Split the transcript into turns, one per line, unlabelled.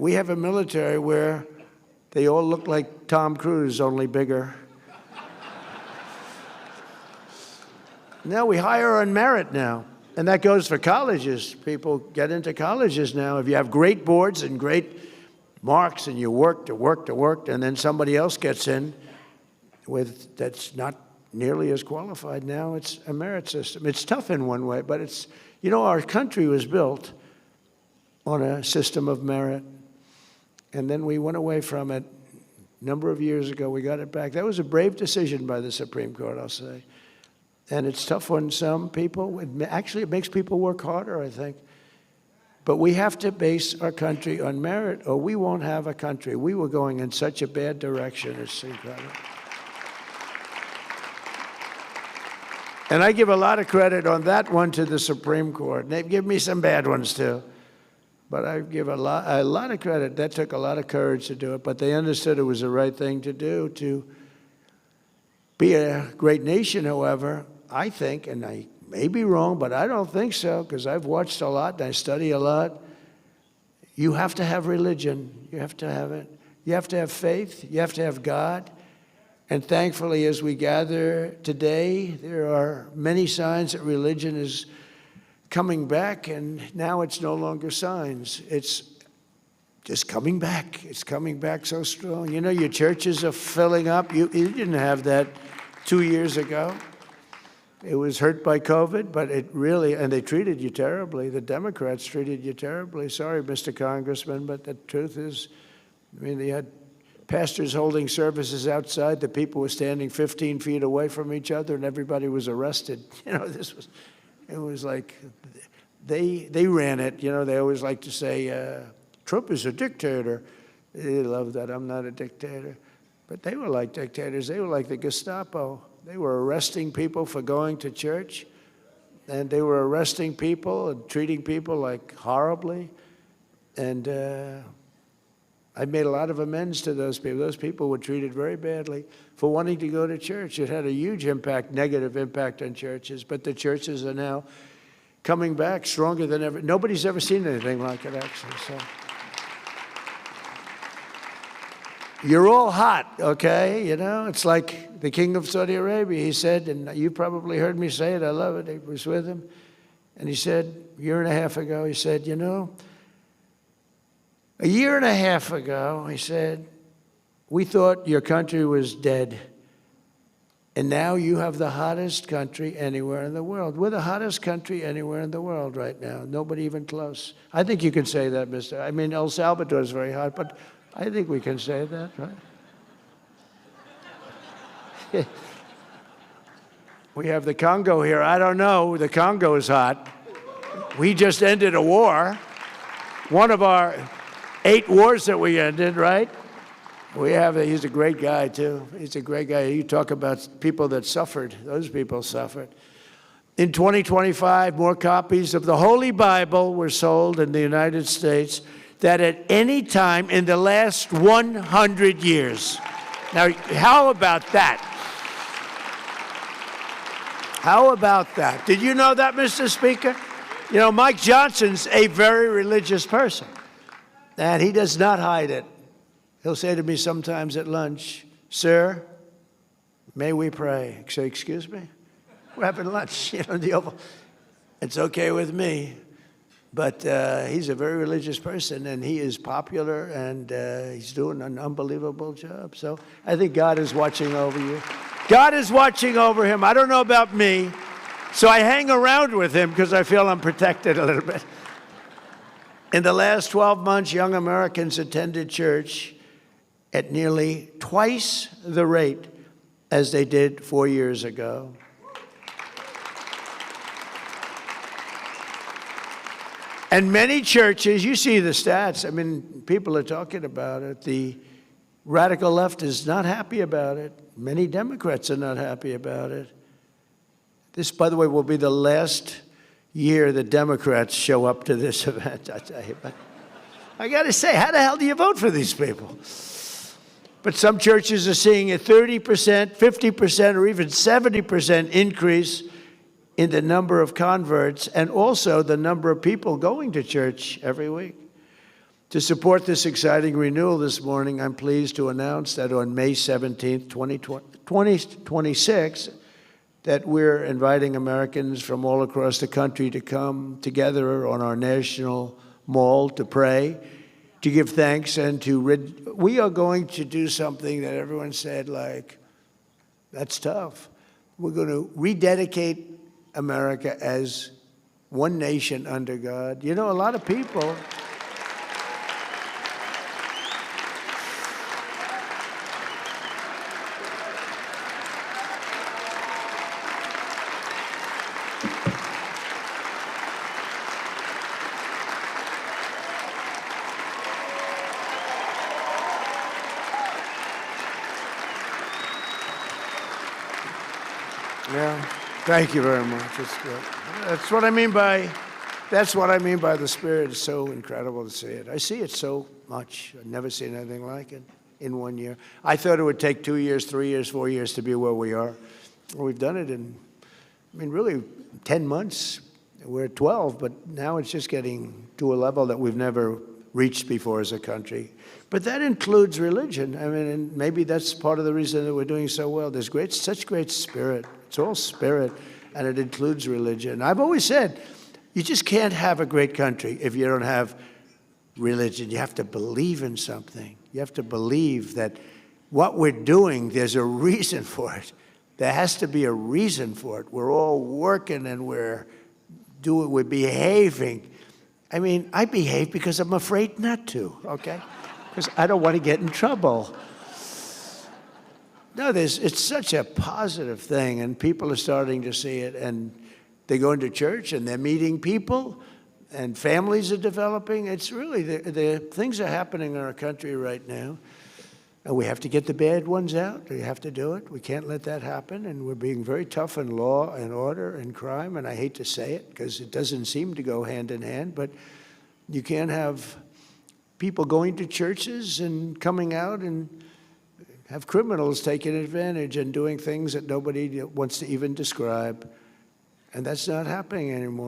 We have a military where they all look like Tom Cruise, only bigger. Now we hire on merit now. And that goes for colleges. People get into colleges now. If you have great boards and great marks and you work, and then somebody else gets in that's not nearly as qualified, now it's a merit system. It's tough in one way, but it's, our country was built on a system of merit. And then we went away from it a number of years ago. We got it back. That was a brave decision by the Supreme Court, I'll say. And it's tough on some people. It makes people work harder, I think. But we have to base our country on merit, or we won't have a country. We were going in such a bad direction. It's incredible. And I give a lot of credit on that one to the Supreme Court. They give me some bad ones, too. But I give a lot of credit. That took a lot of courage to do it. But they understood it was the right thing to do. To be a great nation, however, I think, and I may be wrong, but I don't think so, because I've watched a lot and I study a lot. You have to have religion. You have to have it. You have to have faith. You have to have God. And thankfully, as we gather today, there are many signs that religion is coming back, and now it's no longer signs. It's just coming back. It's coming back so strong. Your churches are filling up. You didn't have that 2 years ago. It was hurt by COVID, but it really, and they treated you terribly. The Democrats treated you terribly. Sorry, Mr. Congressman, but the truth is, they had pastors holding services outside. The people were standing 15 feet away from each other, and everybody was arrested. It was like they ran it. They always like to say, Trump is a dictator. They love that. I'm not a dictator. But they were like dictators. They were like the Gestapo. They were arresting people for going to church, and they were arresting people and treating people like horribly. And I made a lot of amends to those people. Those people were treated very badly for wanting to go to church. It had a huge impact, negative impact on churches, but the churches are now coming back stronger than ever. Nobody's ever seen anything like it, actually. So you're all hot, okay? It's like the king of Saudi Arabia. He said, and you probably heard me say it, I love it, I was with him, and he said, a year and a half ago, he said, a year and a half ago, he said, we thought your country was dead, and now you have the hottest country anywhere in the world. We're the hottest country anywhere in the world right now, nobody even close. I think you can say that, El Salvador is very hot, but I think we can say that, right? We have the Congo here. I don't know. The Congo is hot. We just ended a war. One of our 8 wars that we ended, right? He's a great guy, too. He's a great guy. You talk about people that suffered. Those people suffered. In 2025, more copies of the Holy Bible were sold in the United States than at any time in the last 100 years. Now, how about that? How about that? Did you know that, Mr. Speaker? Mike Johnson's a very religious person, and he does not hide it. He'll say to me sometimes at lunch, sir, may we pray? I say, excuse me? We're having lunch, the Oval. It's okay with me. But he's a very religious person, and he is popular, and he's doing an unbelievable job. So I think God is watching over you. God is watching over him. I don't know about me, so I hang around with him because I feel I'm protected a little bit. In the last 12 months, young Americans attended church at nearly twice the rate as they did 4 years ago. And many churches, you see the stats, people are talking about it. The radical left is not happy about it. Many Democrats are not happy about it. This, by the way, will be the last year the Democrats show up to this event, I tell you. But I got to say, how the hell do you vote for these people? But some churches are seeing a 30%, 50%, or even 70% increase in the number of converts, and also the number of people going to church every week. To support this exciting renewal this morning, I'm pleased to announce that on May 17th, 2026, that we're inviting Americans from all across the country to come together on our national mall to pray, to give thanks, and we are going to do something that everyone said, like, that's tough. We're going to rededicate America as one nation under God. You know, a lot of people... Yeah, thank you very much. It's good. That's what I mean by the Spirit. It's so incredible to see it. I see it so much. I've never seen anything like it in 1 year. I thought it would take 2 years, 3 years, 4 years to be where we are. Well, we've done it in, really 10 months. We're at 12, but now it's just getting to a level that we've never reached before as a country. But that includes religion. And maybe that's part of the reason that we're doing so well. There's such great spirit. It's all spirit, and it includes religion. I've always said, you just can't have a great country if you don't have religion. You have to believe in something. You have to believe that what we're doing, there's a reason for it. There has to be a reason for it. We're all working and we're behaving. I behave because I'm afraid not to, okay? Because I don't want to get in trouble. No, it's such a positive thing, and people are starting to see it, and they go into church, and they're meeting people, and families are developing. It's really, the things are happening in our country right now, and we have to get the bad ones out. We have to do it. We can't let that happen, and we're being very tough in law and order and crime, and I hate to say it, because it doesn't seem to go hand in hand, but you can't have people going to churches and coming out and have criminals taking advantage and doing things that nobody wants to even describe. And that's not happening anymore.